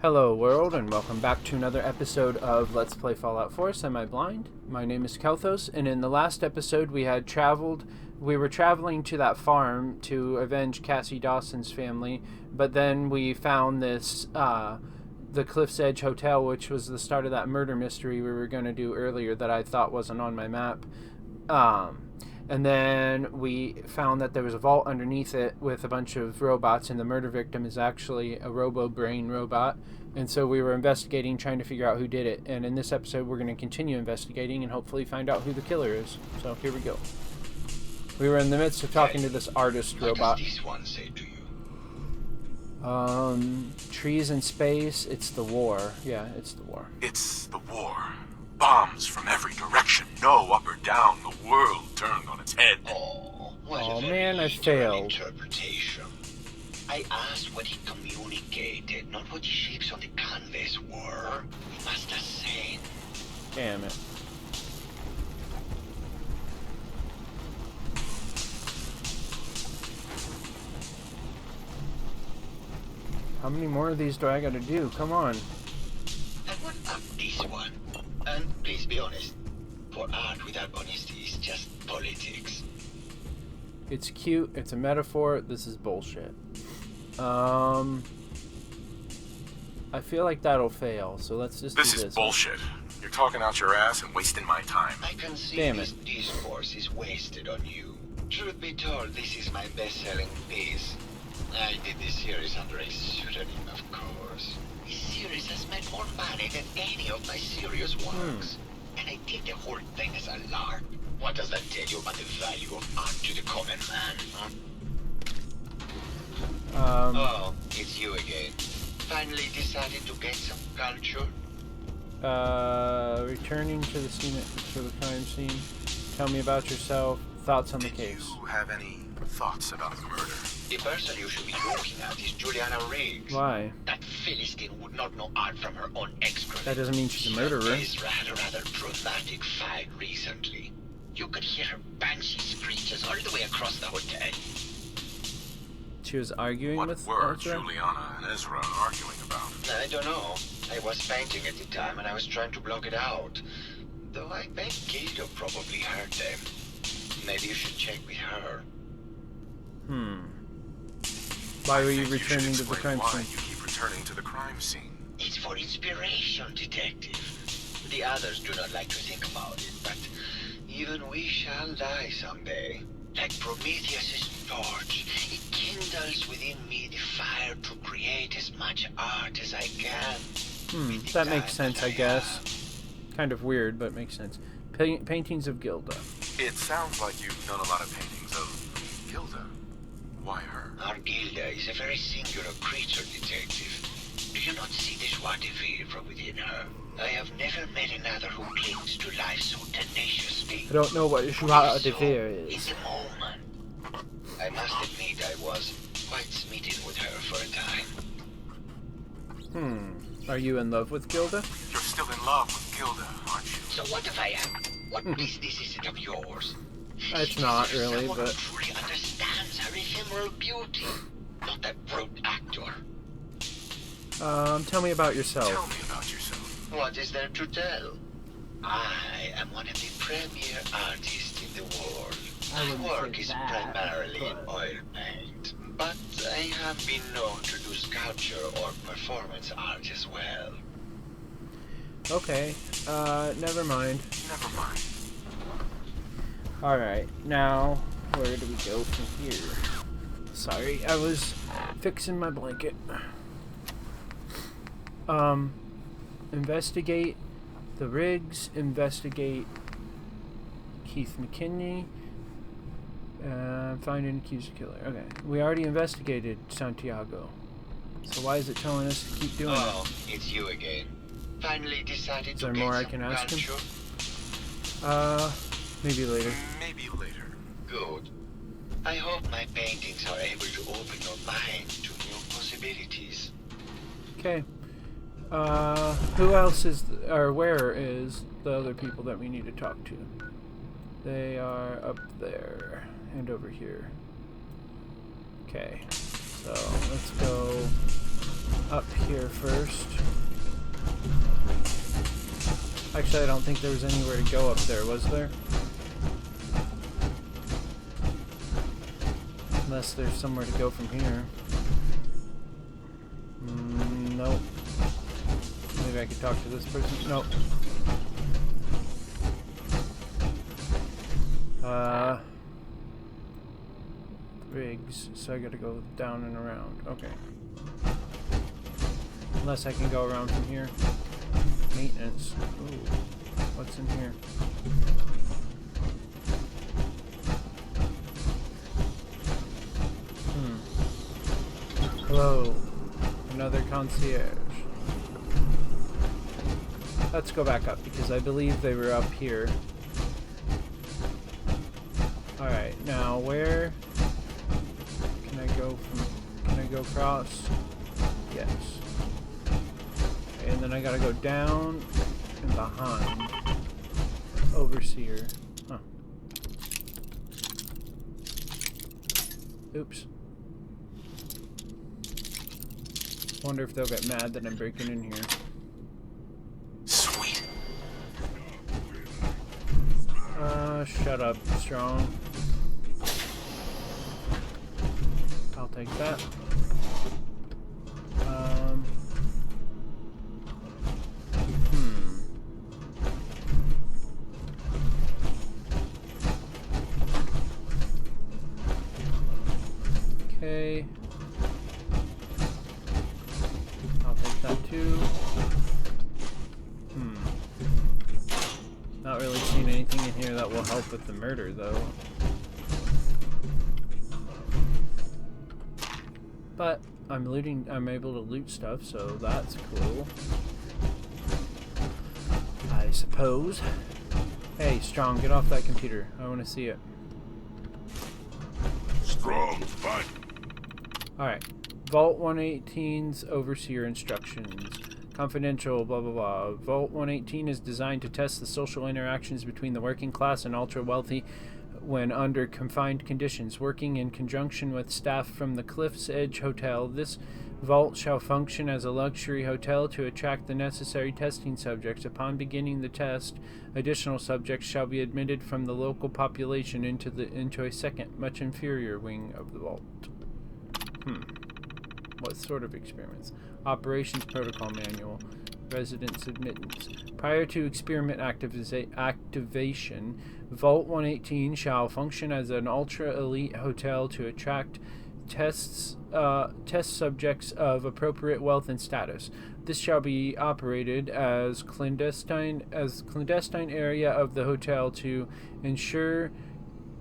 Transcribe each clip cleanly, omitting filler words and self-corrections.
Hello world, and welcome back to another episode of Let's Play Fallout 4 Semi-Blind. My name is Kelthos, and in the last episode we were traveling to that farm to avenge Cassie Dawson's family, but then we found this, the Cliff's Edge Hotel, which was the start of that murder mystery we were going to do earlier that I thought wasn't on my map. And then we found that there was a vault underneath it with a bunch of robots, and the murder victim is actually a robo-brain robot. And so we were investigating, trying to figure out who did it. And in this episode, we're going to continue investigating and hopefully find out who the killer is. So here we go. We were in the midst of talking to this artist robot. What does this one say to you? Trees in space, it's the war. Yeah, it's the war. It's the war. Bombs from every direction, no up or down, the world turned on its head. Oh, what Oh a man, I very failed. interpretation. I asked what he communicated, not what the shapes on the canvas were. He must have said. Damn it. How many more of these do I gotta do? Come on. And what about this one? And please be honest, for art without honesty is just politics. It's cute, it's a metaphor, this is bullshit. I feel like that'll fail, so let's just This do is this. bullshit. You're talking out your ass and wasting my time. I can see Damn this it. discourse is wasted on you. Truth be told, this is my best-selling piece. I did this series under a pseudonym, of course. This series has made more money than any of my serious works. And I did the whole thing as a lark. What does that tell you about the value of art to the common man, huh? Oh, it's you again. Finally decided to get some culture? Returning to the scene, to the crime scene. Tell me about yourself. Thoughts on the Did case. you have any thoughts about the murder? The person you should be looking at is Juliana Riggs. Why? That Philistine would not know art from her own excrement. That doesn't mean she's a murderer. Ezra had a rather dramatic fight recently. You could hear her banshee screeches all the way across the hotel. She was arguing What with were Ezra? Juliana and Ezra arguing about? I don't know. I was painting at the time and I was trying to block it out. Though I bet Guido probably heard them. Maybe you should check with her. Why were I you think should returning to the explain crime why scene? you keep returning to the crime scene. It's for inspiration, detective. The others do not like to think about it, but even we shall die someday. Like Prometheus' torch, it kindles within me the fire to create as much art as I can. with the That makes time sense, that I guess. Kind of weird, but makes sense. Paintings of Gilda. It sounds like you've done a lot of paintings of Gilda. Why her? Our Gilda is a very singular creature, detective. Do you not see the joie de vivre from within her? I have never met another who clings to life so tenaciously. I don't know what joie de vivre is. In the moment. I must admit I was quite smitten with her for a time. Are you in love with Gilda? You're still in love with Gilda, aren't you? So what if I am? What business is it of yours? It's She not deserves really, someone but... who truly understands her ephemeral beauty, not that brute actor. Tell me about Tell yourself. me about yourself. What is there to tell? I am one of the premier artists in the world. My work is primarily in oil paint, but I have been known to do sculpture or performance art as well. Okay, never mind. Never mind. Alright, now, where do we go from here? Sorry, I was fixing my blanket. Investigate the Riggs, investigate Keith McKinney, find an accused killer. Okay, we already investigated Santiago. So why is it telling us to keep doing Oh, it's you again. Finally decided Is to there get more I some can ask him? culture? Maybe later. Maybe later. Good. I hope my paintings are able to open your mind to new possibilities. Okay. Who else is, or where is the other people that we need to talk to? They are up there and over here. Okay, so let's go up here first. Actually, I don't think there was anywhere to go up there, was there? Unless there's somewhere to go from here. Nope. Maybe I could talk to this person. Nope. Rigs. So I gotta go down and around. Okay. Unless I can go around from here. Maintenance. Ooh. What's in here? Hello. Another concierge. Let's go back up because I believe they were up here. Alright, now where can I go from? Can I go across? Yes. Okay, and then I gotta go down and behind. Overseer. Huh. Oops. Wonder if they'll get mad that I'm breaking in here. Sweet. Shut up, Strong. I'll take that. Okay. I'll take that too. Not really seeing anything in here that will help with the murder, though. But I'm able to loot stuff, so that's cool. I suppose. Hey, Strong, get off that computer. I want to see it. Strong, fine. Alright. Vault 118's Overseer Instructions. Confidential, blah blah blah. Vault 118 is designed to test the social interactions between the working class and ultra-wealthy when under confined conditions. Working in conjunction with staff from the Cliff's Edge Hotel, this vault shall function as a luxury hotel to attract the necessary testing subjects. Upon beginning the test, additional subjects shall be admitted from the local population into a second, much inferior wing of the vault. What sort of experiments? Operations Protocol Manual. Residence Admittance. Prior to experiment activation, Vault 118 shall function as an ultra-elite hotel to attract test subjects of appropriate wealth and status. This shall be operated as clandestine area of the hotel to ensure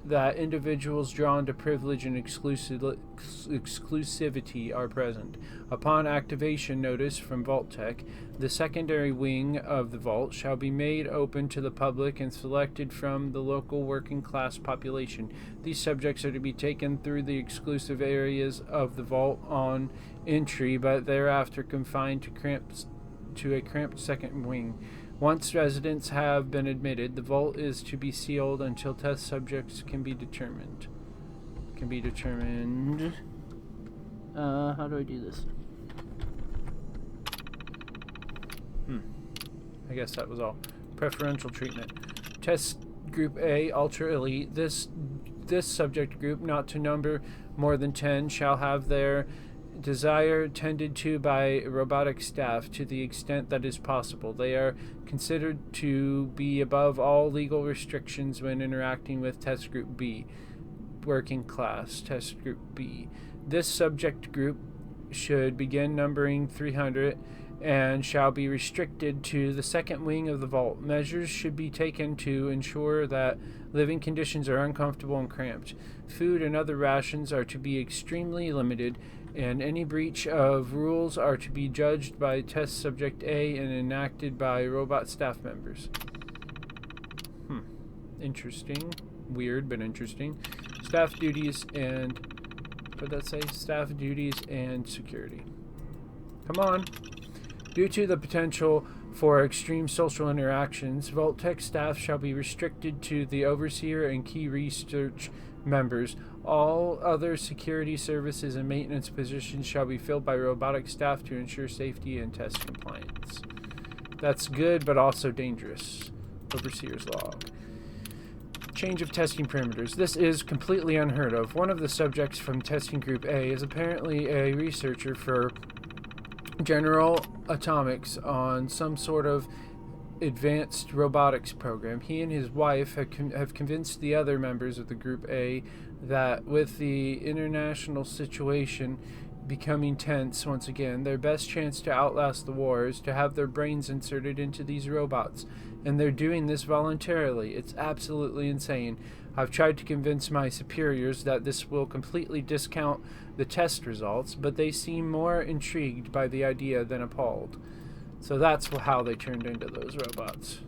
that individuals drawn to privilege and exclusivity are present. Upon activation notice from Vault Tech, the secondary wing of the vault shall be made open to the public and selected from the local working class population. These subjects are to be taken through the exclusive areas of the vault on entry, but thereafter confined to a cramped second wing. Once residents have been admitted, the vault is to be sealed until test subjects can be determined. How do I do this? I guess that was all. Preferential treatment. Test Group A, Ultra Elite. This subject group, not to number more than 10, shall have their desire tended to by robotic staff to the extent that is possible. They are considered to be above all legal restrictions when interacting with Test Group B, working class. Test Group B. This subject group should begin numbering 300 and shall be restricted to the second wing of the vault. Measures should be taken to ensure that living conditions are uncomfortable and cramped. Food and other rations are to be extremely limited, and any breach of rules are to be judged by test subject A and enacted by robot staff members. Interesting. Weird, but interesting. Staff duties and... what did that say? Staff duties and security. Come on. Due to the potential for extreme social interactions, Vault Tech staff shall be restricted to the overseer and key research members. All other security services and maintenance positions shall be filled by robotic staff to ensure safety and test compliance. That's good, but also dangerous. Overseer's log. Change of testing parameters. This is completely unheard of. One of the subjects from testing group A is apparently a researcher for General Atomics on some sort of advanced robotics program. He and his wife have convinced the other members of the group A that with the international situation becoming tense once again, their best chance to outlast the war is to have their brains inserted into these robots, and they're doing this voluntarily. It's absolutely insane. I've tried to convince my superiors that this will completely discount the test results, but they seem more intrigued by the idea than appalled. So that's how they turned into those robots.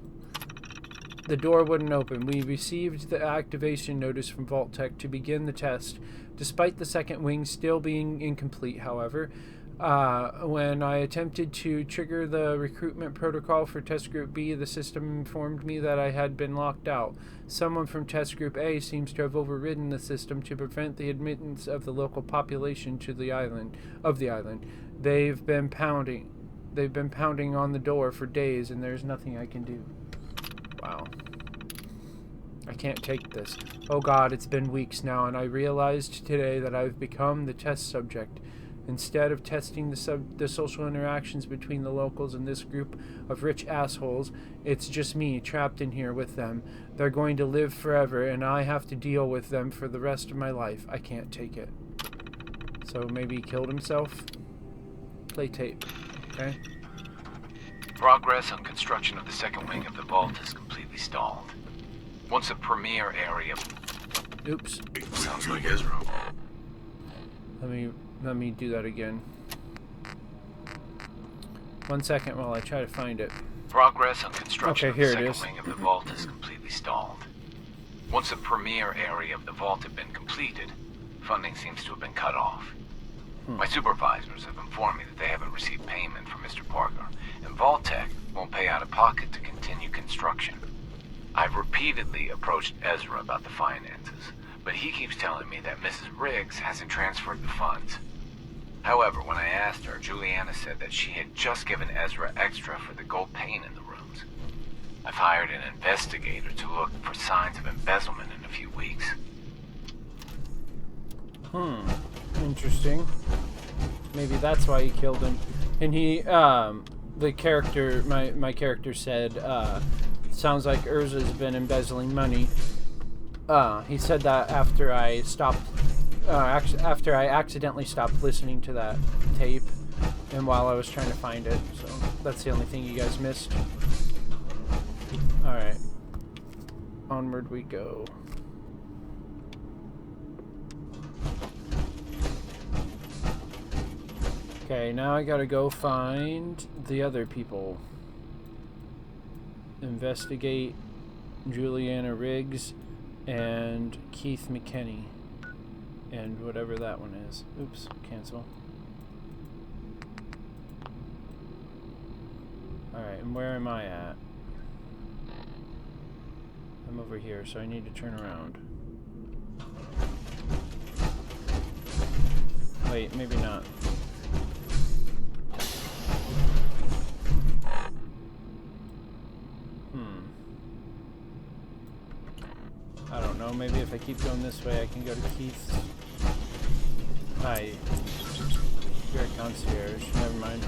The door wouldn't open. We received the activation notice from Vault-Tec to begin the test. Despite the second wing still being incomplete, however, when I attempted to trigger the recruitment protocol for Test Group B, the system informed me that I had been locked out. Someone from Test Group A seems to have overridden the system to prevent the admittance of the local population to the island. They've been pounding on the door for days, and there's nothing I can do. Wow. I can't take this. Oh God, it's been weeks now, and I realized today that I've become the test subject. Instead of testing the social interactions between the locals and this group of rich assholes, it's just me trapped in here with them. They're going to live forever, and I have to deal with them for the rest of my life. I can't take it. So maybe he killed himself? Play tape. Okay. Progress on construction of the second wing of the vault is completely stalled. Once a premier area... Oops. Sounds like Ezra. Let me do that again. 1 second while I try to find it. Progress on construction of the here it second is. wing of the vault is completely stalled. Once a premier area of the vault had been completed, funding seems to have been cut off. My supervisors have informed me that they haven't received payment from Mr. Parker, and Vault-Tec won't pay out of pocket to continue construction. I've repeatedly approached Ezra about the finances, but he keeps telling me that Mrs. Riggs hasn't transferred the funds. However, when I asked her, Juliana said that she had just given Ezra extra for the gold paint in the rooms. I've hired an investigator to look for signs of embezzlement in a few weeks. Interesting. Maybe that's why he killed him. And he, the character, my character said, sounds like Urza's been embezzling money. He said that after I stopped, after I accidentally stopped listening to that tape, and while I was trying to find it. So that's the only thing you guys missed. Alright. Onward we go. Okay, now I gotta go find the other people. Investigate Juliana Riggs and Keith McKinney. And whatever that one is. Oops, cancel. Alright, and where am I at? I'm over here, so I need to turn around. Wait, maybe not. I don't know, maybe if I keep going this way I can go to Keith's. Hi. You're a concierge, never mind.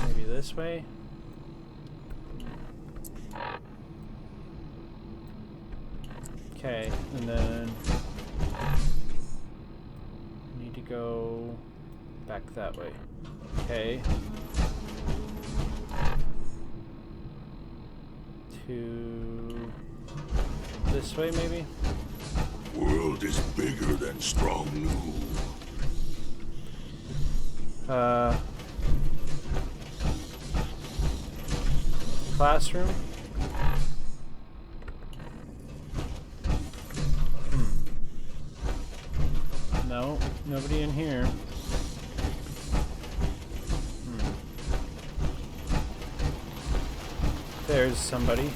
Maybe this way? Okay, and then I need to go back that way. Okay. To this way, maybe? World is bigger than strong NOOB. Classroom? No, nobody in here. There's somebody.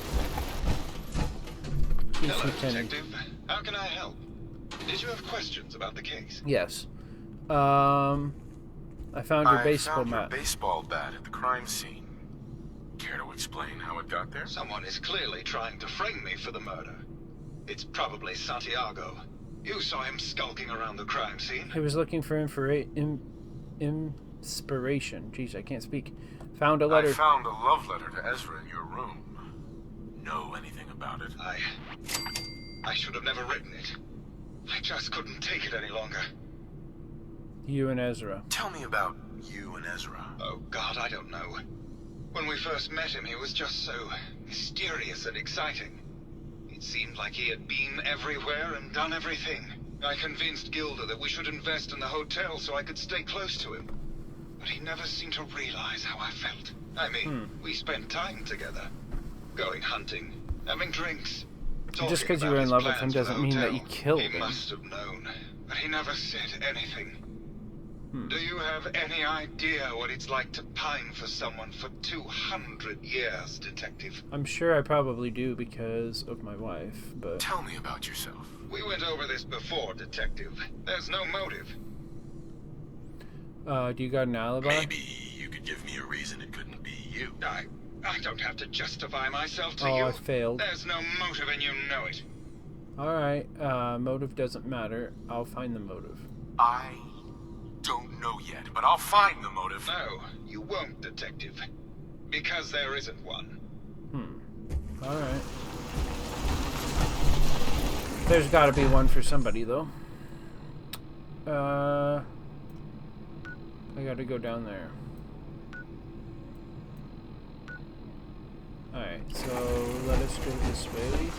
Chief Hello, Lieutenant. Detective. How can I help? Did you have questions about the case? Yes. I found your baseball found bat. your baseball bat at the crime scene. Care to explain how it got there? Someone is clearly trying to frame me for the murder. It's probably Santiago. You saw him skulking around the crime scene. He was looking for inspiration. Jeez, I can't speak. Found a letter. I found a love letter to Ezra in your room. Know anything about it? I should have never written it. I just couldn't take it any longer. You and Ezra. Tell me about you and Ezra. Oh God, I don't know. When we first met him, he was just so mysterious and exciting. It seemed like he had been everywhere and done everything. I convinced Gilda that we should invest in the hotel so I could stay close to him. But he never seemed to realize how I felt. I mean, we spent time together. Going hunting, having drinks. Just because you talking were about in his love with plans him for the doesn't mean that you hotel. killed He him. must have known, but he never said anything. Do you have any idea what it's like to pine for someone for 200 years, Detective? I'm sure I probably do because of my wife, but... Tell me about yourself. We went over this before, Detective. There's no motive. do you got an alibi? Maybe you could give me a reason it couldn't be you. I don't have to justify myself to Oh, you. I failed. There's no motive and you know it. Alright, motive doesn't matter. I'll find the motive. I don't know yet, but I'll find the motive. No, you won't, Detective. Because there isn't one. Alright. There's gotta be one for somebody, though. I gotta go down there. Alright, so let us go this way.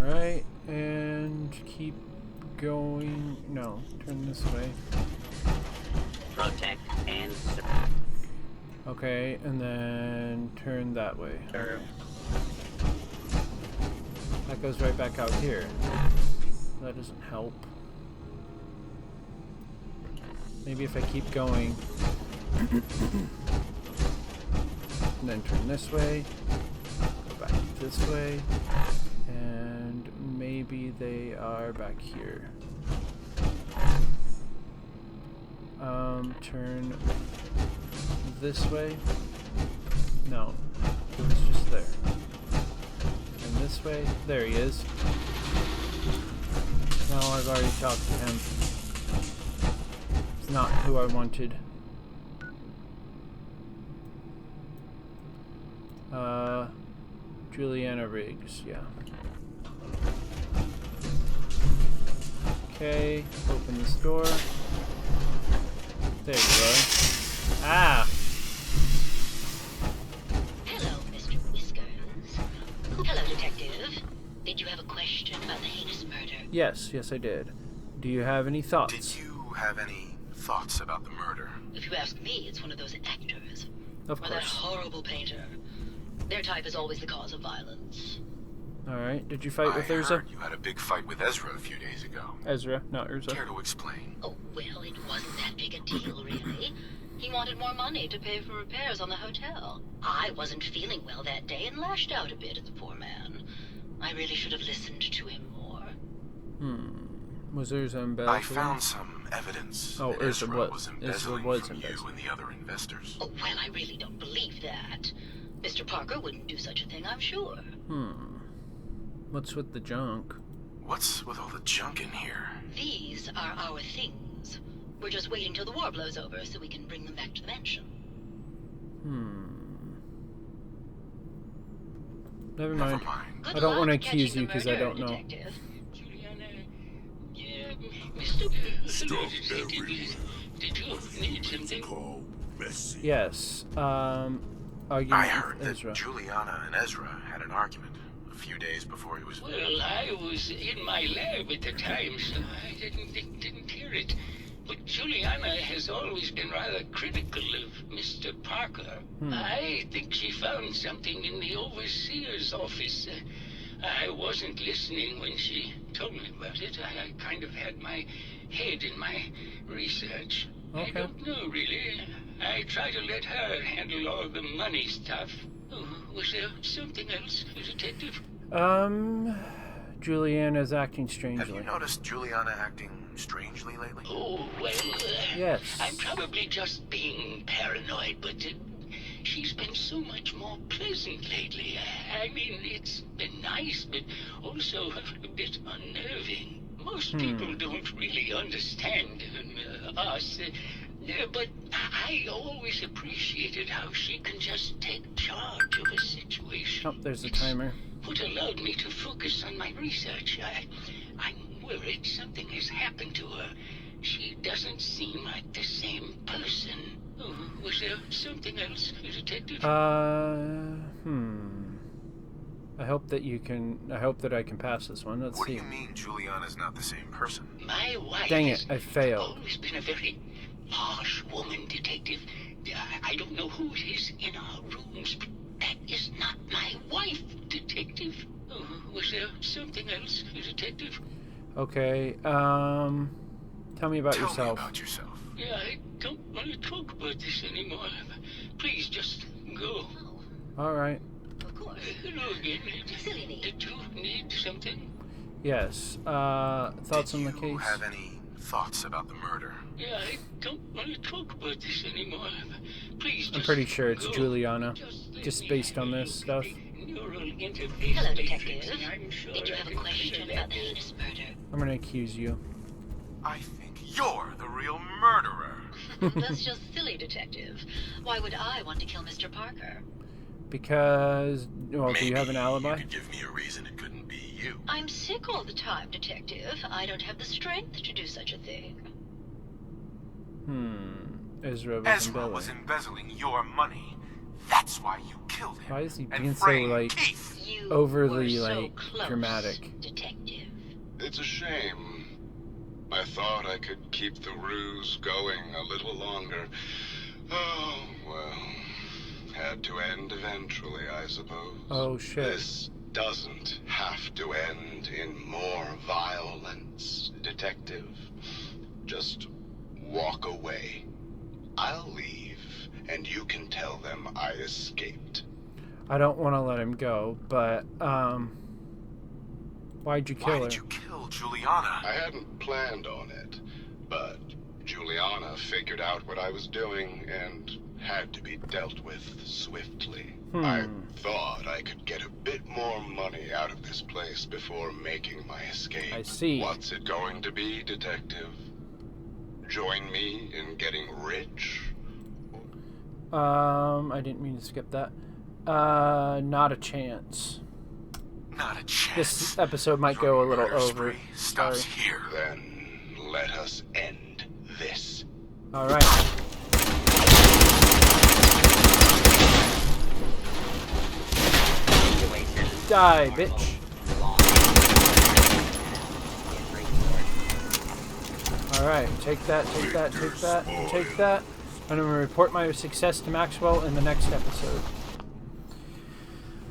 Alright, and keep going. No, turn this way. Protect and Okay, and then turn that way. serve. That goes right back out here. That doesn't help. Maybe if I keep going. And then turn this way. Go back this way. And maybe they are back here. Turn this way. No, it was just there. And this way. There he is. No, I've already talked to him. It's not who I wanted. Juliana Riggs, yeah. Okay, open this door. There you are. Ah! Hello, Mr. Whiskers. Hello, Detective. Did you have a question about the heinous murder? Yes, I did. Do you have any thoughts? Did you have any thoughts about the murder? If you ask me, it's one of those actors. Of Or that course. horrible painter. Their type is always the cause of violence. Alright, did you fight with I Ezra? heard you had a big fight with Ezra a few days ago. Ezra, not Urza. Care to explain? Oh, well, it wasn't that big a deal, really. He wanted more money to pay for repairs on the hotel. I wasn't feeling well that day and lashed out a bit at the poor man. I really should have listened to him more. Was Urza I embezzling? found some evidence Oh, that Ezra Ezra was- was Ezra embezzling was from you embezzling. and the other investors. Oh, well, I really don't believe that. Mr. Parker wouldn't do such a thing, I'm sure. What's with the junk? What's with all the junk in here? These are our things. We're just waiting till the war blows over so we can bring them back to the mansion. Never Never mind. mind. Good I don't luck wanna accuse catching you the 'cause I murderer, don't know. Detective. Juliana, Mr. Did you need something? Yes. Argument I heard with that Ezra. Juliana and Ezra had an argument a few days before he was... Well, I was in my lab at the time, so I didn't hear it. But Juliana has always been rather critical of Mr. Parker. I think she found something in the overseer's office. I wasn't listening when she told me about it. I kind of had my head in my research. Okay. I don't know, really. I try to let her handle all the money stuff. Oh, was there something else, Detective? Juliana's acting Have strangely. you noticed Juliana acting strangely lately? Oh, well, Yes. I'm probably just being paranoid, but she's been so much more pleasant lately. I mean, it's been nice, but also a bit unnerving. Most people don't really understand us, but I always appreciated how she can just take charge of a situation. Oh, there's a timer. What allowed me to focus on my research. I'm worried something has happened to her. She doesn't seem like the same person. Oh, was there something else, Detective? I hope that I can pass this one. Let's What see. do you mean Juliana's not the same person? My wife Dang has it, I failed. always been a very harsh woman, Detective. I don't know who it is in our rooms, but that is not my wife, Detective. Oh, was there something else, Detective? Okay, tell me about Tell yourself. me about yourself. Yeah, I don't want to talk about this anymore. Please just go. Oh, Alright. of course. Hello again. Silly me. Did you need something? Yes, thoughts on the Did you case? have any thoughts about the murder? Yeah, I don't want to talk about this anymore. Please just I'm pretty sure it's go. Juliana, let just me based on have a this look stuff. at the neural interface Hello, matrix, Detective. and I'm sure Did you I have a can question figure about the that out. heinous murder? I'm gonna accuse you. I think you're the real murderer. That's just silly, Detective. Why would I want to kill Mr. Parker? Because, well, do you have an Maybe alibi? You could give me a reason it couldn't be you. I'm sick all the time, Detective. I don't have the strength to do such a thing. Ezra was Ezra embezzling. was embezzling your money. That's why you killed him. Why is he and being so, framed like, Keith. You overly, were so like, close, dramatic? Detective. It's a shame. I thought I could keep the ruse going a little longer. Oh, well. Had to end eventually, I suppose. Oh, shit. This doesn't have to end in more violence, Detective. Just walk away. I'll leave, and you can tell them I escaped. I don't want to let him go, but, why'd you kill Why her? did you kill Juliana? I hadn't planned on it, but Juliana figured out what I was doing and had to be dealt with swiftly. I thought I could get a bit more money out of this place before making my escape. I see. What's it going to be, Detective? Join me in getting rich? I didn't mean to skip that. Not a chance. Not a chance. This episode might go a little Murder over. spree stops Sorry. here. Then let us end this. Alright. Die, bitch. Alright, take that, take that, take that, take that. And I'm going to report my success to Maxwell in the next episode.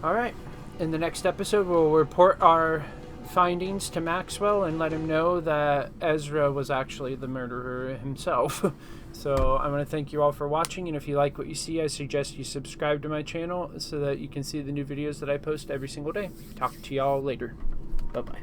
Alright, in the next episode we'll report our findings to Maxwell and let him know that Ezra was actually the murderer himself. So I want to thank you all for watching, and if you like what you see, I suggest you subscribe to my channel so that you can see the new videos that I post every single day. Talk to y'all later. Bye-bye.